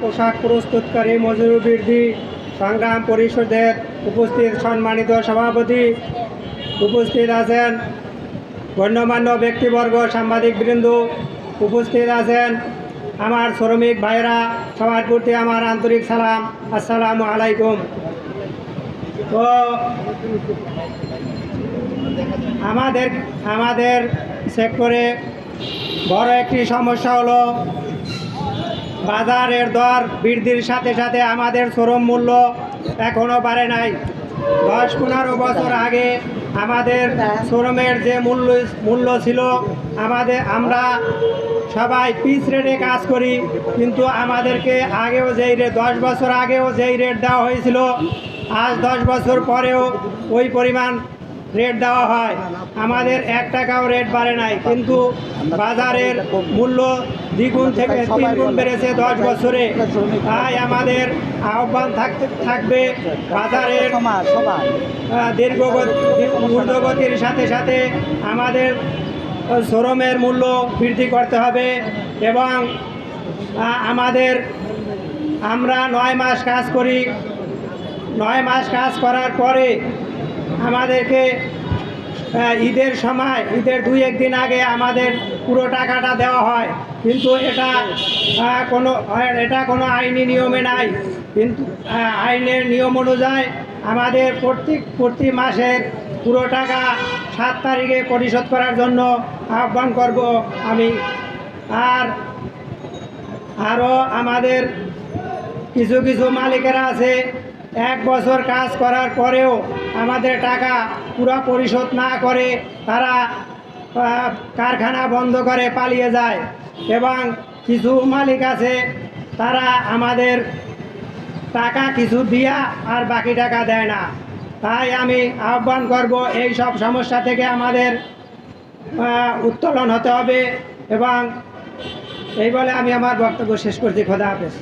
পোশাক প্রস্তুতকারী মজুর বৃদ্ধি সংগ্রাম পরিষদের উপস্থিত সম্মানিত সভাপতি, উপস্থিত আছেন গণ্যমান্য ব্যক্তিবর্গ, সাংবাদিকবৃন্দ, উপস্থিত আছেন আমার শ্রমিক ভাইরা, সবার প্রতি আমার আন্তরিক সালাম, আসসালামু আলাইকুম। তো আমাদের সেক্টরে বড় একটি সমস্যা হলো বাজারের দর বৃদ্ধির সাথে সাথে আমাদের শ্রম মূল্য এখনও বাড়ে নাই। 10-15 বছর আগে আমাদের শ্রমের যে মূল্য ছিল, আমরা সবাই পিস রেটে কাজ করি, কিন্তু আমাদেরকে আগেও যেই রেট 10 বছর আগেও যেই রেট দেওয়া হয়েছিল, আজ 10 বছর পরেও ওই পরিমাণ রেট দেওয়া হয়। আমাদের 1 টাকাও রেট বাড়ে নাই, কিন্তু বাজারের মূল্য দ্বিগুণ থেকে 3 গুণ বেড়েছে 10 বছরে। তাই আমাদের আহ্বান থাকবে বাজারের ঊর্ধ্বগতির সাথে সাথে আমাদের শ্রমের মূল্য বৃদ্ধি করতে হবে। এবং আমরা 9 মাস কাজ করি, 9 মাস কাজ করার পরে আমাদেরকে ঈদের সময়, ঈদের 2-1 দিন আগে আমাদের পুরো টাকাটা দেওয়া হয়, কিন্তু এটা কোনো আইনি নিয়মে নাই। কিন্তু আইনের নিয়ম অনুযায়ী আমাদের প্রতি মাসের পুরো টাকা 7 তারিখে পরিশোধ করার জন্য আহ্বান করব আমি। আরও আমাদের কিছু মালিকেরা আছে, 1 বছর কাজ করার পরেও আমাদের টাকা পুরো পরিশোধ না করে তারা কারখানা বন্ধ করে পালিয়ে যায়। এবং কিছু মালিক আছে, তারা আমাদের টাকা কিছু দিয়া আর বাকি টাকা দেয় না। তাই আমি আহ্বান করব এই সব সমস্যা থেকে আমাদের উত্তোলন হতে হবে। এবং এই বলে আমি আমার বক্তব্য শেষ করছি। খোদা হাফেজ।